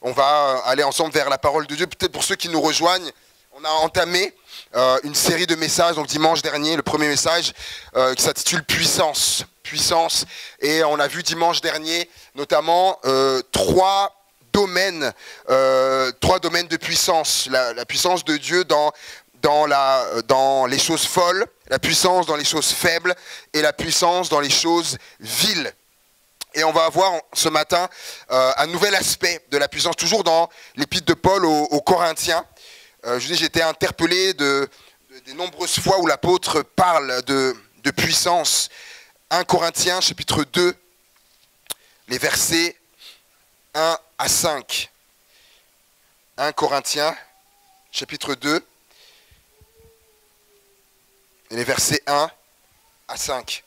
on va aller ensemble vers la parole de Dieu. Peut-être pour ceux qui nous rejoignent, on a entamé une série de messages, donc dimanche dernier, le premier message qui s'intitule Puissance. Puissance. Et on a vu dimanche dernier notamment trois domaines de puissance. La puissance de Dieu dans les choses folles, la puissance dans les choses faibles et la puissance dans les choses viles. Et on va voir ce matin un nouvel aspect de la puissance, toujours dans l'épître de Paul aux Corinthiens. Je dis, j'ai été interpellé des nombreuses fois où l'apôtre parle de puissance. 1 Corinthiens, chapitre 2, les versets 1 à 5. 1 Corinthiens, chapitre 2, et les versets 1 à 5.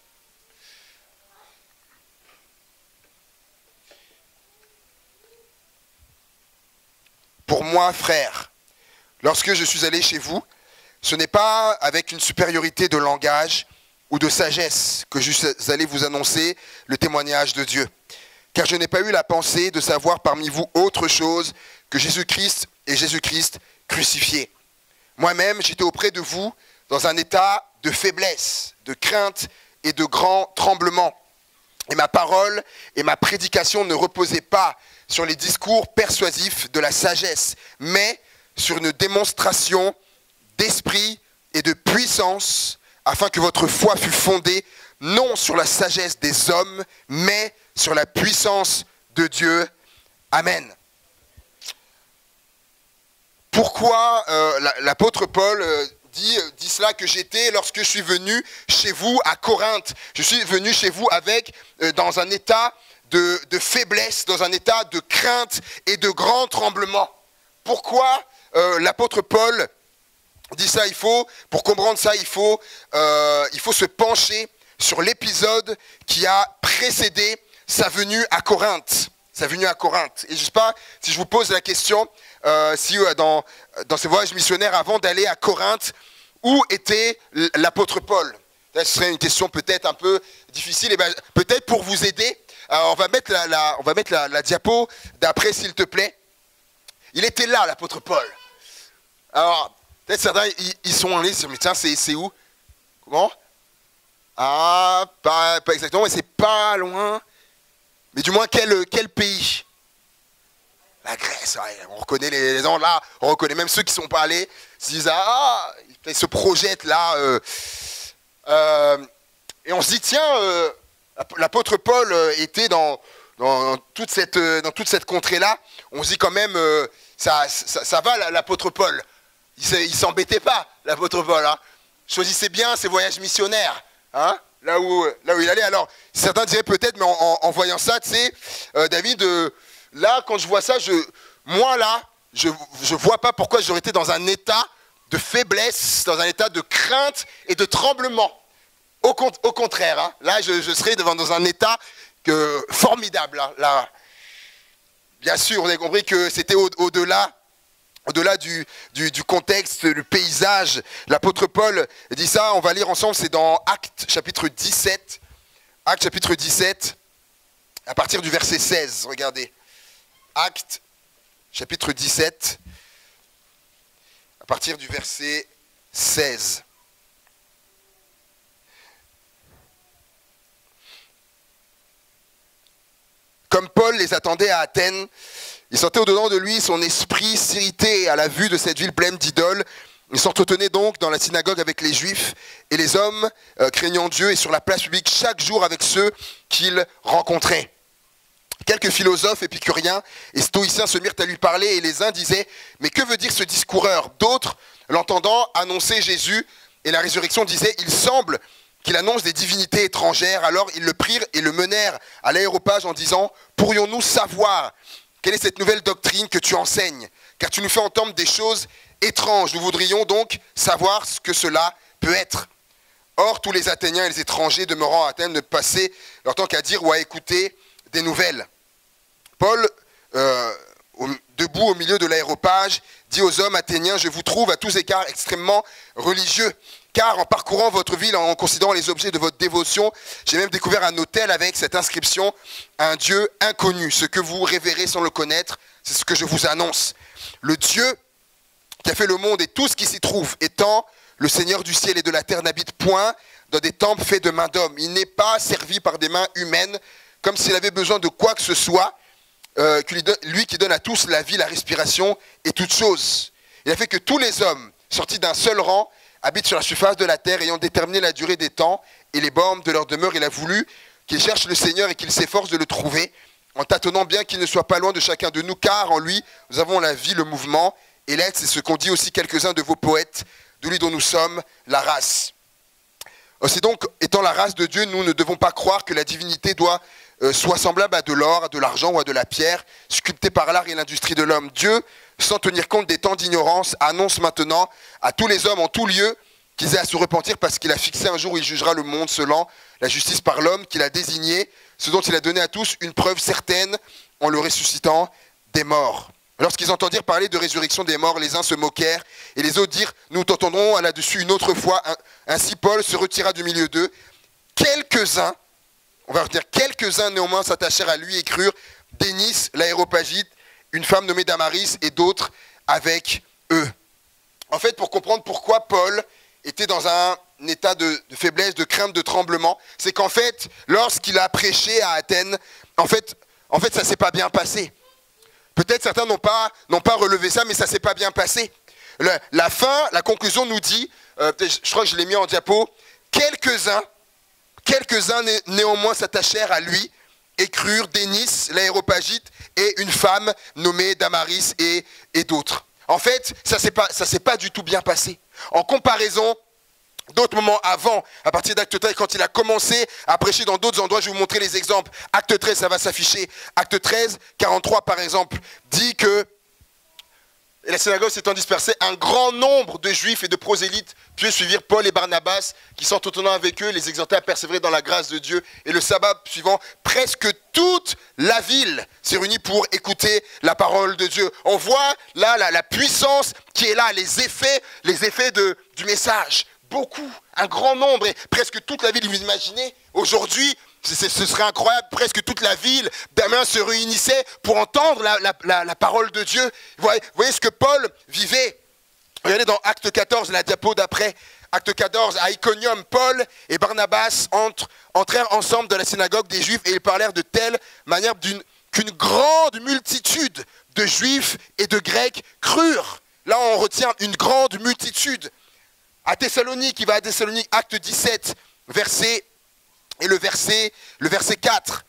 Pour moi, frères, lorsque je suis allé chez vous, ce n'est pas avec une supériorité de langage ou de sagesse que je suis allé vous annoncer le témoignage de Dieu. Car je n'ai pas eu la pensée de savoir parmi vous autre chose que Jésus-Christ et Jésus-Christ crucifié. Moi-même, j'étais auprès de vous dans un état de faiblesse, de crainte et de grand tremblement. Et ma parole et ma prédication ne reposaient pas sur les discours persuasifs de la sagesse, mais sur une démonstration d'esprit et de puissance, afin que votre foi fût fondée non sur la sagesse des hommes, mais sur la puissance de Dieu. Amen. Pourquoi l'apôtre Paul dit cela, que j'étais lorsque je suis venu chez vous à Corinthe? Je suis venu chez vous dans un état de faiblesse, dans un état de crainte et de grand tremblement. Pourquoi l'apôtre Paul dit ça? Pour comprendre ça, il faut se pencher sur l'épisode qui a précédé sa venue à Corinthe. Sa venue à Corinthe. Et je ne sais pas si je vous pose la question, dans ces voyages missionnaires avant d'aller à Corinthe, où était l'apôtre Paul? Ce serait une question peut-être un peu difficile. Et peut-être pour vous aider, on va mettre la diapo d'après, s'il te plaît. Il était là, l'apôtre Paul. Alors, peut-être certains, ils sont en ligne, mais tiens, c'est où? Comment? Ah, pas exactement, mais c'est pas loin. Mais du moins, quel pays? La Grèce, ouais, on reconnaît les gens là, on reconnaît même ceux qui ne sont pas allés, se disent, ils se projettent là. Et on se dit, tiens, l'apôtre Paul était dans toute cette contrée-là. On se dit quand même, ça va l'apôtre Paul. Il s'embêtait pas, l'apôtre Paul. Hein. Choisissez bien ses voyages missionnaires, hein, là où il allait. Alors, certains diraient peut-être, mais en voyant ça, tu sais, David, là, quand je vois ça, je vois pas pourquoi j'aurais été dans un état de faiblesse, dans un état de crainte et de tremblement. Au contraire, hein, là, je serais dans un état formidable. Hein, là. Bien sûr, on a compris que c'était au-delà du contexte, le paysage. L'apôtre Paul dit ça, on va lire ensemble, c'est dans Actes chapitre 17. Actes chapitre 17, à partir du verset 16, regardez. Actes chapitre 17, à partir du verset 16. Comme Paul les attendait à Athènes, il sentait au-dedans de lui son esprit s'irriter à la vue de cette ville pleine d'idoles. Il s'entretenait donc dans la synagogue avec les Juifs et les hommes, craignant Dieu, et sur la place publique chaque jour avec ceux qu'il rencontrait. Quelques philosophes épicuriens et stoïciens se mirent à lui parler, et les uns disaient « Mais que veut dire ce discoureur ?» D'autres, l'entendant annoncer Jésus et la résurrection, disaient « Il semble qu'il annonce des divinités étrangères. » Alors ils le prirent et le menèrent à l'aéropage en disant « Pourrions-nous savoir quelle est cette nouvelle doctrine que tu enseignes? Car tu nous fais entendre des choses étranges. Nous voudrions donc savoir ce que cela peut être. » Or, tous les Athéniens et les étrangers demeurant à Athènes ne passaient leur temps qu'à dire ou à écouter des nouvelles. Paul, debout au milieu de l'aréopage, dit aux hommes athéniens, je vous trouve à tous égards extrêmement religieux. Car en parcourant votre ville, en considérant les objets de votre dévotion, j'ai même découvert un autel avec cette inscription, un Dieu inconnu. Ce que vous révérez sans le connaître, c'est ce que je vous annonce. Le Dieu qui a fait le monde et tout ce qui s'y trouve, étant le Seigneur du ciel et de la terre, n'habite point dans des temples faits de mains d'hommes. Il n'est pas servi par des mains humaines, comme s'il avait besoin de quoi que ce soit, lui qui donne à tous la vie, la respiration et toutes choses. Il a fait que tous les hommes, sortis d'un seul rang, habitent sur la surface de la terre, ayant déterminé la durée des temps et les bornes de leur demeure. Il a voulu qu'ils cherchent le Seigneur et qu'ils s'efforcent de le trouver, en tâtonnant bien qu'il ne soit pas loin de chacun de nous, car en lui, nous avons la vie, le mouvement et l'être. C'est ce qu'ont dit aussi quelques-uns de vos poètes, de lui dont nous sommes la race. Aussi donc, étant la race de Dieu, nous ne devons pas croire que la divinité soit semblable à de l'or, à de l'argent ou à de la pierre, sculptée par l'art et l'industrie de l'homme. Dieu, sans tenir compte des temps d'ignorance, annonce maintenant à tous les hommes en tout lieu qu'ils aient à se repentir parce qu'il a fixé un jour où il jugera le monde selon la justice par l'homme qu'il a désigné, ce dont il a donné à tous une preuve certaine en le ressuscitant des morts. Lorsqu'ils entendirent parler de résurrection des morts, les uns se moquèrent et les autres dirent « Nous t'entendrons là-dessus une autre fois ». Ainsi Paul se retira du milieu d'eux. Quelques-uns, on va redire quelques-uns néanmoins s'attachèrent à lui et crurent, Dénis, l'aréopagite, une femme nommée Damaris et d'autres avec eux. En fait, pour comprendre pourquoi Paul était dans un état de faiblesse, de crainte, de tremblement, c'est qu'en fait, lorsqu'il a prêché à Athènes, en fait ça ne s'est pas bien passé. Peut-être certains n'ont pas relevé ça, mais ça ne s'est pas bien passé. La fin, la conclusion nous dit, je crois que je l'ai mis en diapo, quelques-uns néanmoins s'attachèrent à lui et crurent Dénis, l'aréopagite, et une femme nommée Damaris et d'autres. En fait, ça s'est pas du tout bien passé. En comparaison d'autres moments avant, à partir d'Acte 13, quand il a commencé à prêcher dans d'autres endroits, je vais vous montrer les exemples. Acte 13, ça va s'afficher. Acte 13, 43 par exemple, dit que, et la synagogue s'étant dispersée, un grand nombre de juifs et de prosélytes puis suivirent Paul et Barnabas, qui s'entretenant avec eux, les exhortaient à persévérer dans la grâce de Dieu. Et le sabbat suivant, presque toute la ville s'est réunie pour écouter la parole de Dieu. On voit là la puissance qui est là, les effets du message. Beaucoup, un grand nombre, et presque toute la ville, vous imaginez, aujourd'hui, ce serait incroyable, presque toute la ville d'Amiens se réunissait pour entendre la parole de Dieu. Vous voyez ce que Paul vivait. Regardez dans Acte 14, la diapo d'après, Acte 14, à Iconium, Paul et Barnabas entrèrent ensemble dans la synagogue des Juifs et ils parlèrent de telle manière qu'une grande multitude de Juifs et de Grecs crurent. Là, on retient une grande multitude. À Thessalonique, il va à Thessalonique, Acte 17, le verset 4.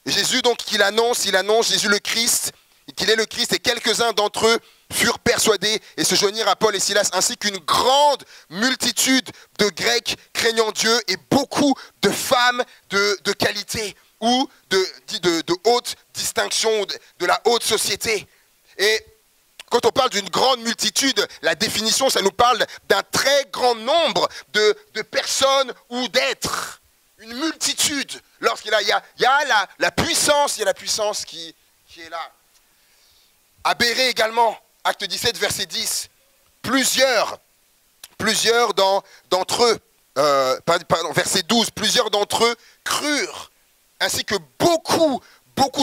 Et Jésus, donc, il annonce Jésus le Christ, qu'il est le Christ, et quelques-uns d'entre eux furent persuadés et se joignirent à Paul et Silas, ainsi qu'une grande multitude de Grecs craignant Dieu et beaucoup de femmes de qualité ou de haute distinction, de la haute société. Et quand on parle d'une grande multitude, la définition, ça nous parle d'un très grand nombre de personnes ou d'êtres. Une multitude. Lorsqu'il y a la puissance, il y a la puissance qui est là. À Bérée également, Acte 17, verset 10. Plusieurs d'entre eux, verset 12, plusieurs d'entre eux crurent, ainsi que beaucoup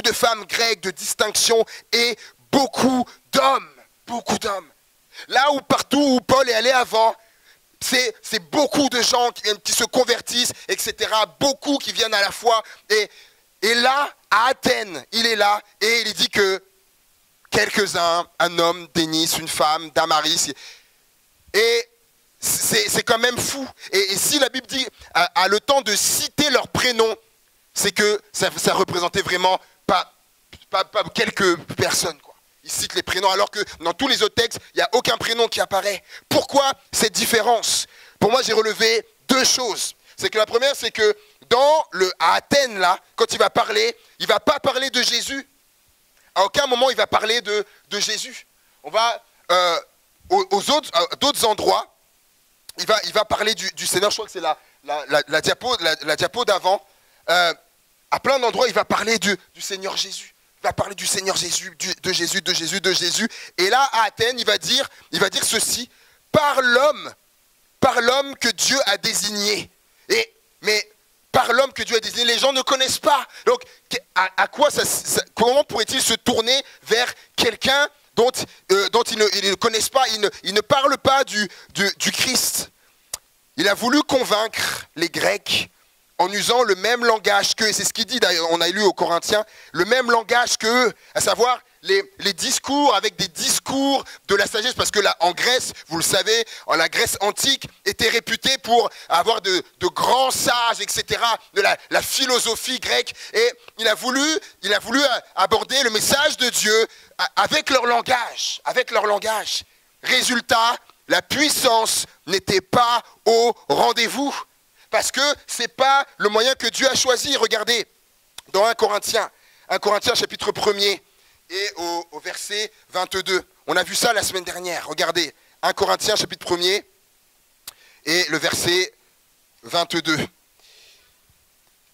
de femmes grecques de distinction et beaucoup d'hommes. Beaucoup d'hommes. Là où partout où Paul est allé avant, c'est beaucoup de gens qui se convertissent, etc. Beaucoup qui viennent à la foi. Et là, à Athènes, il est là et il dit que quelques-uns, un homme, Dénis, une femme, Damaris, et c'est quand même fou. Et si la Bible dit, a le temps de citer leurs prénoms, c'est que ça représentait vraiment pas quelques personnes, quoi. Il cite les prénoms, alors que dans tous les autres textes, il n'y a aucun prénom qui apparaît. Pourquoi cette différence? Pour moi, j'ai relevé deux choses. C'est que la première, c'est que à Athènes, là, quand il va parler, il ne va pas parler de Jésus. À aucun moment, il va parler de Jésus. On va d'autres endroits, il va parler du Seigneur. Je crois que c'est la diapo d'avant. À plein d'endroits, il va parler du Seigneur Jésus. Il va parler du Seigneur Jésus, de Jésus, de Jésus, de Jésus. Et là, à Athènes, il va dire ceci, par l'homme que Dieu a désigné. Mais par l'homme que Dieu a désigné, les gens ne connaissent pas. Donc, comment pourrait-il se tourner vers quelqu'un dont ils ne connaissent pas, ils ne parlent pas du Christ? Il a voulu convaincre les Grecs en usant le même langage qu'eux. C'est ce qu'il dit, d'ailleurs, on a lu aux Corinthiens, le même langage qu'eux, à savoir les discours avec des discours de la sagesse, parce que là, en Grèce, vous le savez, la Grèce antique était réputée pour avoir de grands sages, etc., de la philosophie grecque, et il a voulu aborder le message de Dieu avec leur langage, Résultat, la puissance n'était pas au rendez-vous, parce que ce n'est pas le moyen que Dieu a choisi. Regardez, dans 1 Corinthiens chapitre 1er, et au verset 22. On a vu ça la semaine dernière. Regardez, 1 Corinthiens chapitre 1er et le verset 22.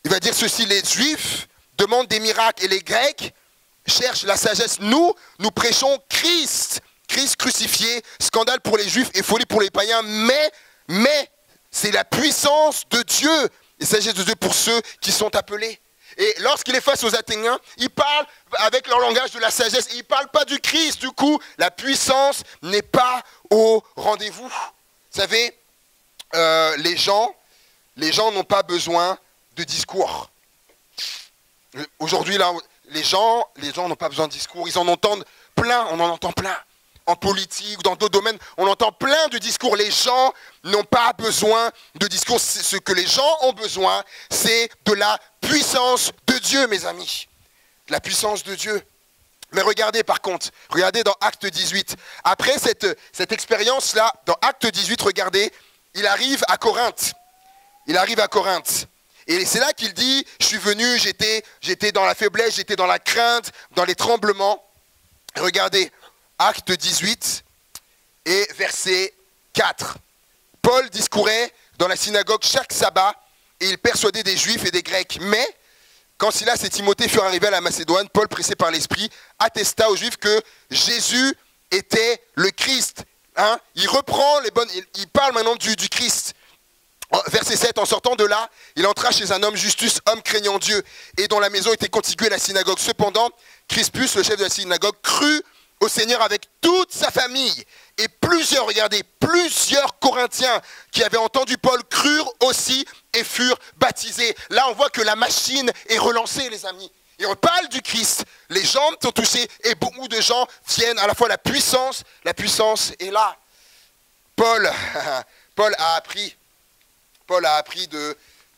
Il va dire ceci, les Juifs demandent des miracles et les Grecs cherchent la sagesse. Nous prêchons Christ crucifié, scandale pour les Juifs et folie pour les païens, mais c'est la puissance de Dieu et sagesse de Dieu pour ceux qui sont appelés. Et lorsqu'il est face aux Athéniens, il parle avec leur langage de la sagesse. Il ne parle pas du Christ. Du coup, la puissance n'est pas au rendez-vous. Vous savez, les gens n'ont pas besoin de discours. Aujourd'hui, là, les gens n'ont pas besoin de discours. Ils en entendent plein, on en entend plein. En politique, dans d'autres domaines, on entend plein de discours. Les gens n'ont pas besoin de discours. Ce que les gens ont besoin, c'est de la puissance de Dieu, mes amis. De la puissance de Dieu. Mais regardez par contre, regardez dans Acte 18. Après cette expérience-là, dans Acte 18, regardez, il arrive à Corinthe. Et c'est là qu'il dit, je suis venu, j'étais dans la faiblesse, j'étais dans la crainte, dans les tremblements. Regardez. Acte 18 et verset 4. Paul discourait dans la synagogue chaque sabbat et il persuadait des Juifs et des Grecs. Mais quand Silas et Timothée furent arrivés à la Macédoine, Paul, pressé par l'Esprit, attesta aux Juifs que Jésus était le Christ. Il reprend il parle maintenant du Christ. Verset 7, en sortant de là, il entra chez un homme Justus, homme craignant Dieu, et dont la maison était contiguë à la synagogue. Cependant, Crispus, le chef de la synagogue, crut au Seigneur avec toute sa famille. Et plusieurs Corinthiens qui avaient entendu Paul crurent aussi et furent baptisés. Là, on voit que la machine est relancée, les amis. Et on parle du Christ. Les gens sont touchés et beaucoup de gens viennent. À la fois la puissance est là. Paul a appris de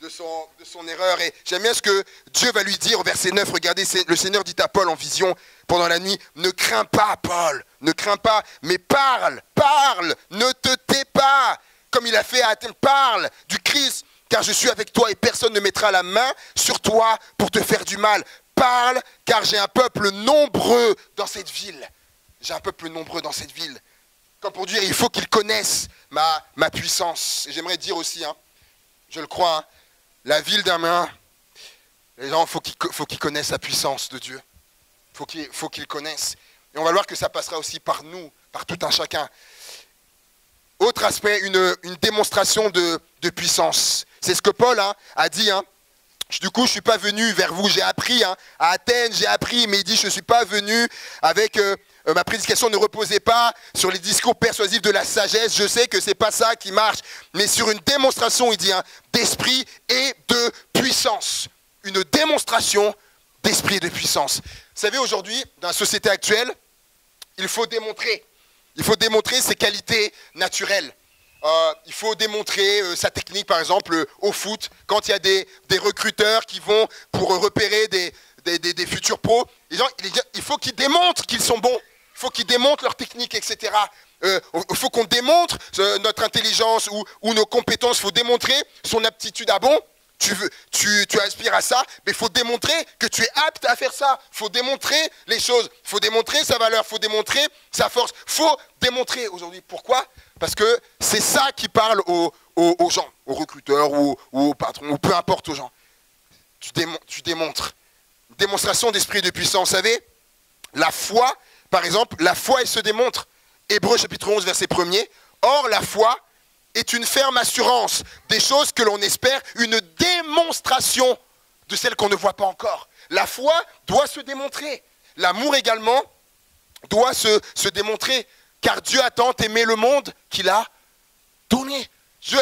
son erreur. Et j'aime bien ce que Dieu va lui dire au verset 9. Regardez, le Seigneur dit à Paul en vision pendant la nuit, ne crains pas, Paul, ne crains pas, mais parle, ne te tais pas, comme il a fait à Athènes, parle du Christ, car je suis avec toi et personne ne mettra la main sur toi pour te faire du mal. Parle, car j'ai un peuple nombreux dans cette ville. Comme pour dire, il faut qu'ils connaissent ma puissance. Et j'aimerais dire aussi, je le crois, la ville d'Amiens, les gens, il faut qu'ils connaissent la puissance de Dieu. Il faut qu'ils connaissent. Et on va voir que ça passera aussi par nous, par tout un chacun. Autre aspect, une démonstration de puissance. C'est ce que Paul a dit. Du coup, je ne suis pas venu vers vous. J'ai appris à Athènes, mais il dit, je ne suis pas venu avec... ma prédication ne reposait pas sur les discours persuasifs de la sagesse. Je sais que ce n'est pas ça qui marche. Mais sur une démonstration, il dit, d'esprit et de puissance. Une démonstration d'esprit et de puissance. Vous savez, aujourd'hui, dans la société actuelle, il faut démontrer ses qualités naturelles. Il faut démontrer sa technique, par exemple, au foot. Quand il y a des recruteurs qui vont pour repérer des futurs pros, il faut qu'ils démontrent qu'ils sont bons. Il faut qu'ils démontrent leur technique, etc. Il faut qu'on démontre notre intelligence ou nos compétences. Il faut démontrer son aptitude. Ah bon ? Tu aspires à ça, mais il faut démontrer que tu es apte à faire ça. Il faut démontrer les choses. Il faut démontrer sa valeur. Il faut démontrer sa force. Il faut démontrer aujourd'hui. Pourquoi ? Parce que c'est ça qui parle aux gens, aux recruteurs ou aux patrons, ou peu importe aux gens. Tu démontres. démonstration d'esprit et de puissance. Vous savez, la foi, par exemple, la foi, elle se démontre. Hébreux chapitre 11, verset 1er. Or, la foi est une ferme assurance des choses que l'on espère, une démonstration de celles qu'on ne voit pas encore. La foi doit se démontrer. L'amour également doit se démontrer. Car Dieu a tant aimé le monde qu'il a donné. Dieu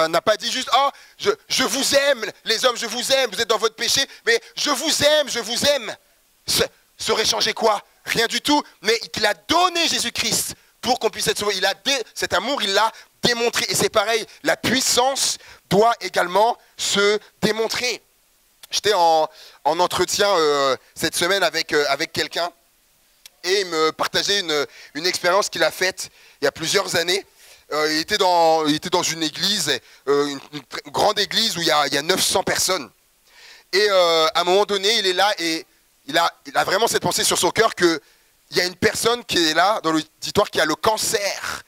n'a pas dit juste, oh, je vous aime, les hommes, je vous aime, vous êtes dans votre péché, mais je vous aime. Ça aurait changé quoi? Rien du tout, mais il a donné Jésus-Christ pour qu'on puisse être sauvé. Cet amour, il l'a démontré. Et c'est pareil, la puissance doit également se démontrer. J'étais en entretien cette semaine avec quelqu'un et il me partageait une expérience qu'il a faite il y a plusieurs années. Il était dans une église, une grande église où il y a 900 personnes. Et à un moment donné, il est là et il a vraiment cette pensée sur son cœur qu'il y a une personne qui est là dans l'auditoire qui a le cancer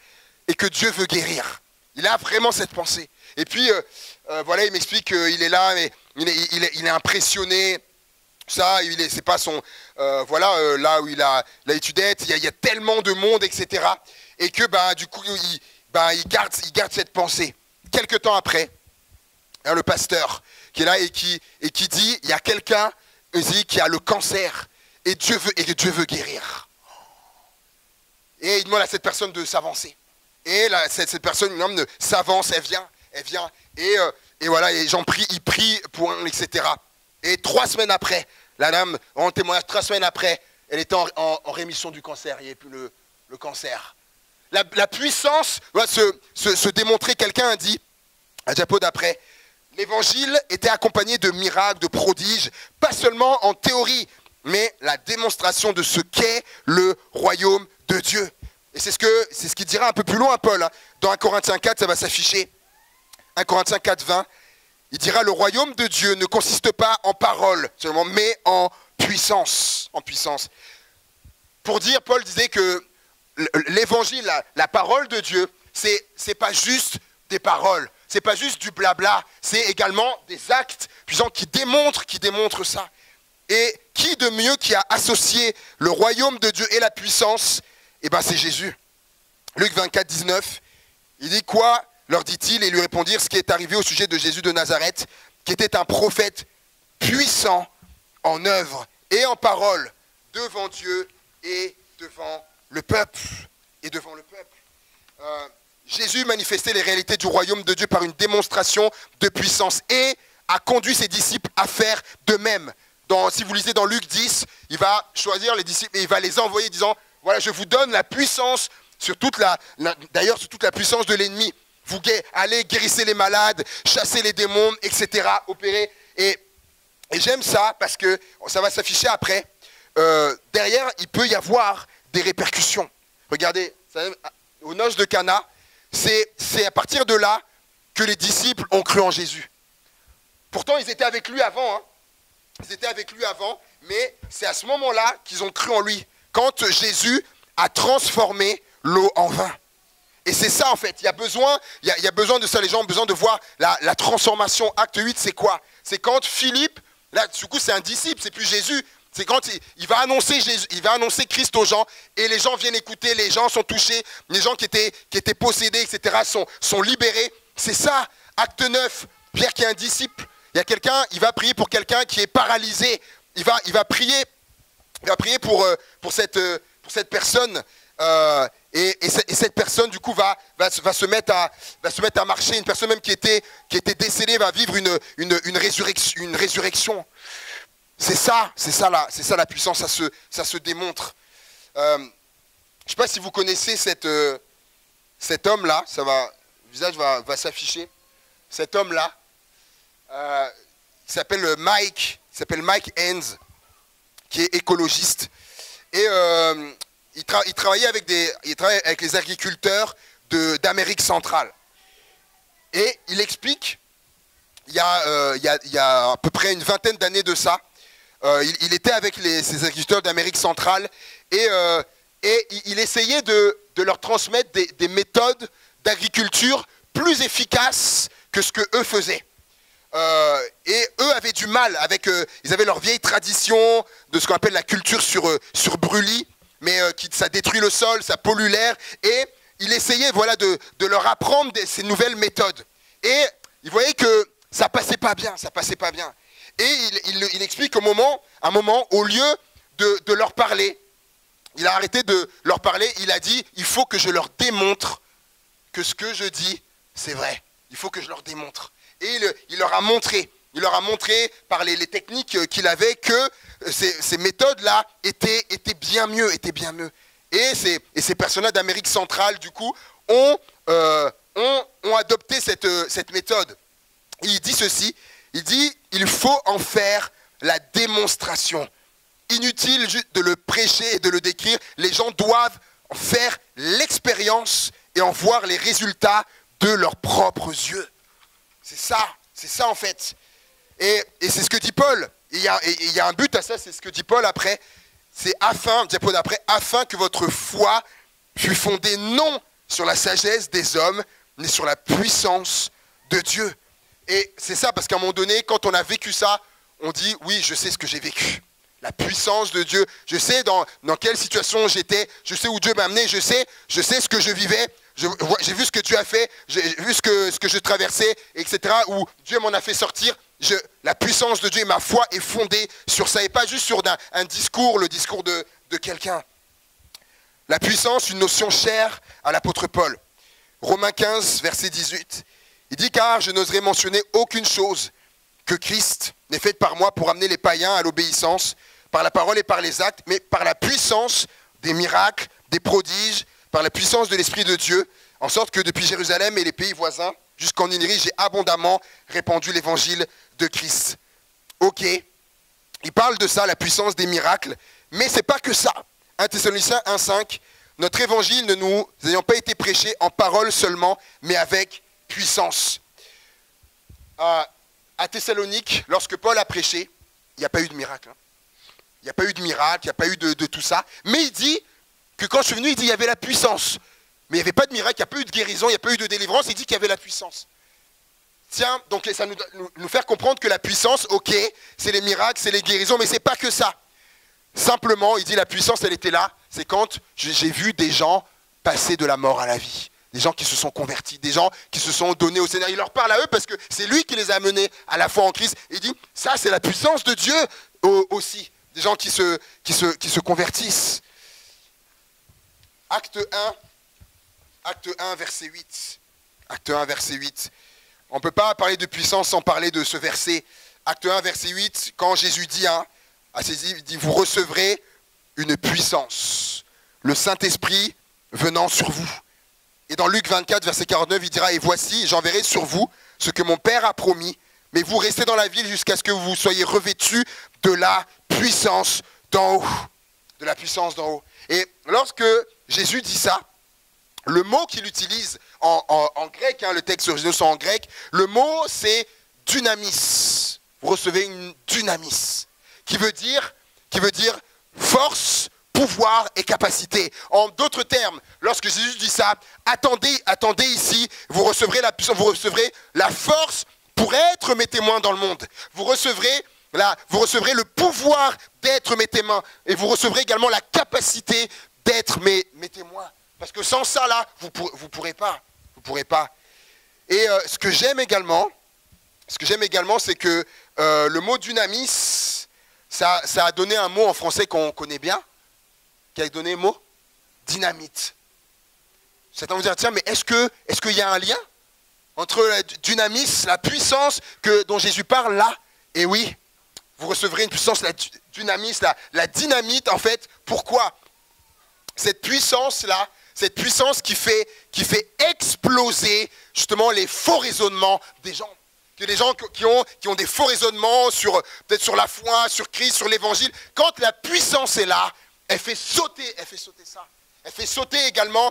et que Dieu veut guérir. Il a vraiment cette pensée. Et puis, voilà, il m'explique qu'il est là, mais il est impressionné. Ça, c'est pas son... voilà, là où il a étudié, il y a tellement de monde, etc. Et que, du coup, il garde cette pensée. Quelque temps après, le pasteur qui est là et qui dit, il y a quelqu'un qui a le cancer et Dieu veut guérir. Et il demande à cette personne de s'avancer. Et là, cette personne s'avance, elle vient. Et voilà, et il prie pour un, etc. Et 3 semaines après, la dame, en témoignage, 3 semaines après, elle était en rémission du cancer. Il n'y avait plus le cancer. La puissance doit se démontrer. Quelqu'un a dit, à diapo d'après, l'évangile était accompagné de miracles, de prodiges, pas seulement en théorie, mais la démonstration de ce qu'est le royaume de Dieu. Et c'est ce qu'il dira un peu plus loin, Paul. Hein. Dans 1 Corinthiens 4, ça va s'afficher. 1 Corinthiens 4, 20. Il dira, le royaume de Dieu ne consiste pas en parole seulement, mais en puissance. En puissance. Pour dire, Paul disait que l'évangile, la parole de Dieu, c'est pas juste des paroles. C'est pas juste du blabla. C'est également des actes puissants qui démontrent ça. Et qui de mieux qui a associé le royaume de Dieu et la puissance? Eh bien, c'est Jésus. Luc 24, 19. Il dit quoi? Leur dit-il, et lui répondirent ce qui est arrivé au sujet de Jésus de Nazareth, qui était un prophète puissant en œuvre et en parole devant Dieu et devant le peuple. Jésus manifestait les réalités du royaume de Dieu par une démonstration de puissance et a conduit ses disciples à faire de même. Si vous lisez dans Luc 10, il va choisir les disciples et il va les envoyer disant, voilà, je vous donne la puissance sur toute la puissance de l'ennemi. Vous allez, guérissez les malades, chassez les démons, etc. Opérez. Et j'aime ça parce que ça va s'afficher après. Derrière, il peut y avoir des répercussions. Regardez, aux noces de Cana, c'est à partir de là que les disciples ont cru en Jésus. Pourtant, ils étaient avec lui avant. Hein. Ils étaient avec lui avant, mais c'est à ce moment-là qu'ils ont cru en lui. Quand Jésus a transformé l'eau en vin. Et c'est ça en fait, il y a besoin de ça, les gens ont besoin de voir la transformation. Acte 8, c'est quoi? C'est quand Philippe, là du coup c'est un disciple, c'est plus Jésus, c'est quand il va annoncer Jésus, il va annoncer Christ aux gens, et les gens viennent écouter, les gens sont touchés, les gens qui étaient possédés, etc. sont libérés. C'est ça, acte 9, Pierre qui est un disciple, il y a quelqu'un, il va prier pour quelqu'un qui est paralysé, il va prier pour cette personne. Et cette personne du coup va se mettre à marcher. Une personne même qui était décédée va vivre une résurrection. C'est ça la puissance, ça se démontre. Je ne sais pas si vous connaissez cet homme là, le visage va s'afficher. Cet homme là, il s'appelle Mike Hens, qui est écologiste. Et il travaillait avec les agriculteurs d'Amérique centrale. Et il explique, il y a à peu près une vingtaine d'années de ça, il était avec ces agriculteurs d'Amérique centrale et il essayait de leur transmettre des méthodes d'agriculture plus efficaces que ce qu'eux faisaient. et eux avaient du mal avec, ils avaient leur vieille tradition de ce qu'on appelle la culture sur brûlis, mais ça détruit le sol, ça pollue l'air, et il essayait voilà, de leur apprendre ces nouvelles méthodes. Et il voyait que ça passait pas bien, ça passait pas bien. Et il explique un moment, au lieu de leur parler, il a arrêté de leur parler, il a dit, il faut que je leur démontre que ce que je dis, c'est vrai. Il faut que je leur démontre. Et il leur a montré par les techniques qu'il avait que ces méthodes-là étaient bien mieux, Et ces personnages d'Amérique centrale, du coup, ont adopté cette méthode. Et il dit ceci, il dit, il faut en faire la démonstration. Inutile de le prêcher et de le décrire, les gens doivent en faire l'expérience et en voir les résultats de leurs propres yeux. C'est ça en fait. Et c'est ce que dit Paul. Il y a un but à ça, c'est ce que dit Paul après. C'est afin que votre foi fût fondée non sur la sagesse des hommes, mais sur la puissance de Dieu. Et c'est ça, parce qu'à un moment donné, quand on a vécu ça, on dit, oui, je sais ce que j'ai vécu. La puissance de Dieu. Je sais dans quelle situation j'étais, je sais où Dieu m'a amené, je sais ce que je vivais. J'ai vu ce que Dieu a fait, j'ai vu ce que je traversais, etc. Où Dieu m'en a fait sortir. La puissance de Dieu et ma foi est fondée sur ça et pas juste sur un discours, le discours de quelqu'un. La puissance, une notion chère à l'apôtre Paul. Romains 15, verset 18. Il dit, car je n'oserais mentionner aucune chose que Christ n'ait faite par moi pour amener les païens à l'obéissance, par la parole et par les actes, mais par la puissance des miracles, des prodiges, par la puissance de l'Esprit de Dieu, en sorte que depuis Jérusalem et les pays voisins, jusqu'en Illyrie, j'ai abondamment répandu l'évangile de Christ. Ok, il parle de ça, la puissance des miracles, mais c'est pas que ça. 1 Thessaloniciens 1,5, notre évangile ne nous ayant pas été prêché en parole seulement, mais avec puissance. À Thessalonique, lorsque Paul a prêché, il n'y a pas eu de miracle. Il n'y a pas eu de miracle, il n'y a pas eu de tout ça. Mais il dit que quand je suis venu, il dit qu'il y avait la puissance. Mais il n'y avait pas de miracle, il n'y a pas eu de guérison, il n'y a pas eu de délivrance, il dit qu'il y avait la puissance. Tiens, donc ça nous faire comprendre que la puissance, ok, c'est les miracles, c'est les guérisons, mais ce n'est pas que ça. Simplement, il dit la puissance, elle était là, c'est quand j'ai vu des gens passer de la mort à la vie. Des gens qui se sont convertis, des gens qui se sont donnés au Seigneur. Il leur parle à eux parce que c'est lui qui les a menés à la foi en Christ. Et il dit, ça c'est la puissance de Dieu aussi. Des gens qui se convertissent. Acte 1, verset 8. Acte 1, verset 8. On ne peut pas parler de puissance sans parler de ce verset. Acte 1, verset 8, quand Jésus dit, il dit, vous recevrez une puissance. Le Saint-Esprit venant sur vous. Et dans Luc 24, verset 49, il dira, et voici, j'enverrai sur vous ce que mon Père a promis, mais vous restez dans la ville jusqu'à ce que vous soyez revêtus de la puissance d'en haut. De la puissance d'en haut. Et lorsque Jésus dit ça, le mot qu'il utilise en grec, le texte original sont en grec, le mot c'est dynamis. Vous recevez une dynamis, qui veut dire force, pouvoir et capacité. En d'autres termes, lorsque Jésus dit ça, attendez ici, vous recevrez la puissance, vous recevrez la force pour être mes témoins dans le monde. Vous recevrez le pouvoir d'être mes témoins. Et vous recevrez également la capacité d'être mes témoins. Parce que sans ça, là, vous pourrez pas. Vous pourrez pas. Et ce que j'aime également, c'est que le mot dynamis, ça a donné un mot en français qu'on connaît bien. Qui a donné le mot dynamite. Certains vont dire, tiens, mais est-ce qu'il y a un lien entre la dynamis, la puissance dont Jésus parle là? Et oui, vous recevrez une puissance, la dynamis, la dynamite en fait. Pourquoi? Cette puissance-là, cette puissance qui fait exploser justement les faux raisonnements des gens. Que les gens qui ont des faux raisonnements peut-être sur la foi, sur Christ, sur l'évangile, quand la puissance est là, elle fait sauter ça. Elle fait sauter également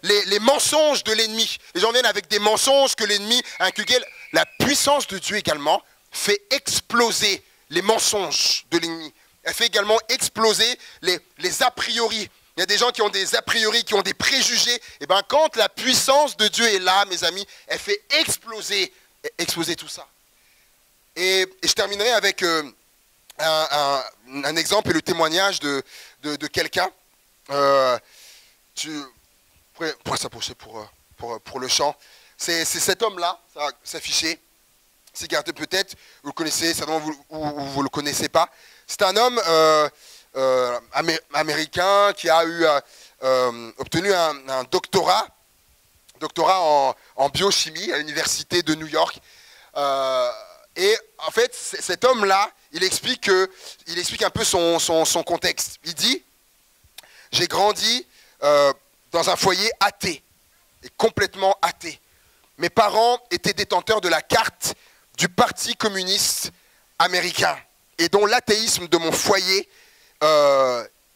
les mensonges de l'ennemi. Les gens viennent avec des mensonges que l'ennemi a inculqués. La puissance de Dieu également fait exploser les mensonges de l'ennemi. Elle fait également exploser les a priori. Il y a des gens qui ont des a priori, qui ont des préjugés. Et bien quand la puissance de Dieu est là, mes amis, elle fait exploser tout ça. Et je terminerai avec un exemple et le témoignage de quelqu'un. Pourquoi s'approcher pour le chant? C'est cet homme-là, ça va s'afficher. C'est gardé peut-être, vous le connaissez, certainement vous ne le connaissez pas. C'est un homme américain qui a obtenu un doctorat en biochimie à l'université de New York. Et en fait, cet homme-là, il explique un peu son contexte. Il dit, j'ai grandi dans un foyer athée, et complètement athée. Mes parents étaient détenteurs de la carte du Parti communiste américain, et dont l'athéisme de mon foyer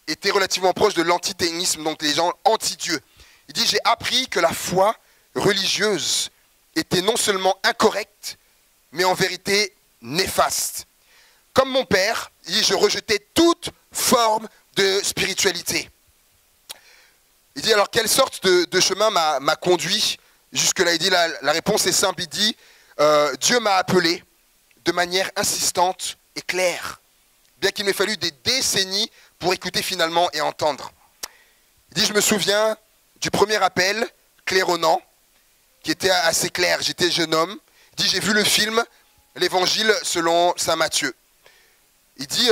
était relativement proche de l'antithéisme, donc les gens anti-Dieu. Il dit, j'ai appris que la foi religieuse était non seulement incorrecte, mais en vérité néfaste. Comme mon père, il dit, je rejetais toute forme de spiritualité. Il dit, alors quelle sorte de chemin m'a conduit jusque-là? Il dit, la réponse est simple, il dit, Dieu m'a appelé de manière insistante et claire, bien qu'il m'ait fallu des décennies pour écouter finalement et entendre. Il dit, je me souviens du premier appel claironnant, qui était assez clair. J'étais jeune homme. Il dit, j'ai vu le film L'Évangile selon saint Matthieu. Il dit,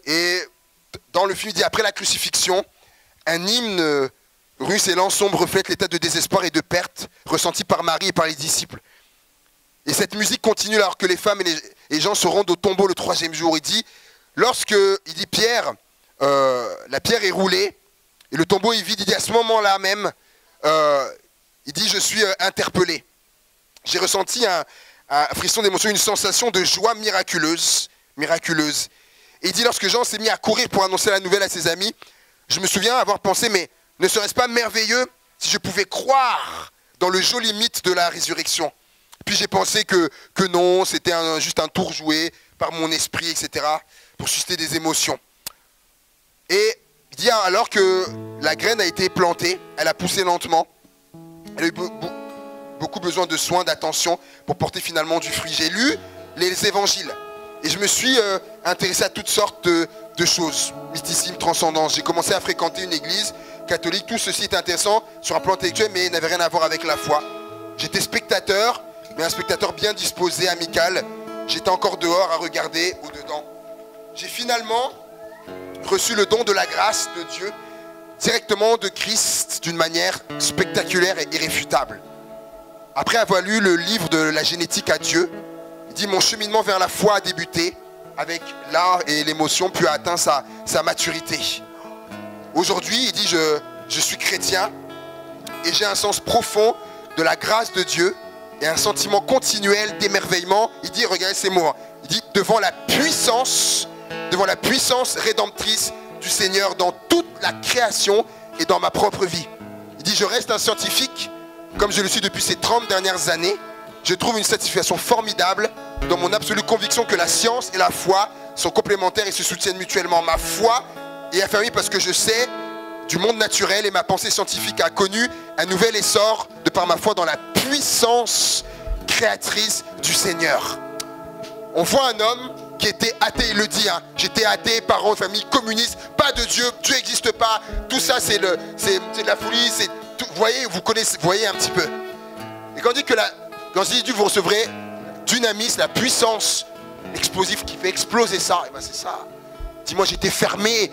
et dans le film, il dit, après la crucifixion, un hymne ruisselant sombre reflète l'état de désespoir et de perte ressenti par Marie et par les disciples. Et cette musique continue alors que les femmes et les gens se rendent au tombeau le 3e jour. Il dit, Pierre, la pierre est roulée et le tombeau est vide. Il dit, à ce moment-là même, il dit, je suis interpellé. J'ai ressenti un frisson d'émotion, une sensation de joie miraculeuse. Et il dit, lorsque Jean s'est mis à courir pour annoncer la nouvelle à ses amis, je me souviens avoir pensé, mais ne serait-ce pas merveilleux si je pouvais croire dans le joli mythe de la résurrection? Puis j'ai pensé que non, c'était juste un tour joué par mon esprit, etc., pour susciter des émotions. Et il dit, alors que la graine a été plantée, elle a poussé lentement, elle a eu beaucoup besoin de soins, d'attention pour porter finalement du fruit. J'ai lu les évangiles et je me suis intéressé à toutes sortes de choses, mysticisme, transcendance. J'ai commencé à fréquenter une église catholique. Tout ceci est intéressant sur un plan intellectuel, mais n'avait rien à voir avec la foi. J'étais spectateur, mais un spectateur bien disposé, amical. J'étais encore dehors à regarder au-dedans. J'ai finalement reçu le don de la grâce de Dieu directement de Christ d'une manière spectaculaire et irréfutable. Après avoir lu le livre de la génétique à Dieu, il dit, mon cheminement vers la foi a débuté avec l'art et l'émotion, puis a atteint sa maturité. Aujourd'hui, il dit, je suis chrétien et j'ai un sens profond de la grâce de Dieu et un sentiment continuel d'émerveillement. Il dit, regardez ces mots, il dit, devant la puissance rédemptrice du Seigneur dans toute la création et dans ma propre vie. Il dit, je reste un scientifique, comme je le suis depuis ces 30 dernières années. Je trouve une satisfaction formidable dans mon absolue conviction que la science et la foi sont complémentaires et se soutiennent mutuellement. Ma foi est affermie parce que je sais du monde naturel et ma pensée scientifique a connu un nouvel essor de par ma foi dans la puissance créatrice du Seigneur. On voit un homme qui était athée, il le dit, hein. J'étais athée, parents, famille communiste, pas de Dieu, Dieu n'existe pas, tout ça c'est de la folie, c'est tout, vous voyez un petit peu. Et quand je dis Dieu, vous recevrez dynamis, la puissance explosive qui fait exploser ça, et ben c'est ça. Dis-moi, j'étais fermé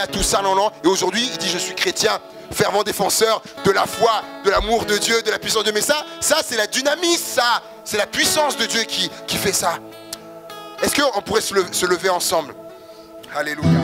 à tout ça, non, et aujourd'hui, il dit, je suis chrétien, fervent défenseur de la foi, de l'amour de Dieu, de la puissance de Dieu. Mais ça c'est la dynamis, ça, c'est la puissance de Dieu qui fait ça. Est-ce qu'on pourrait se lever ensemble? Alléluia.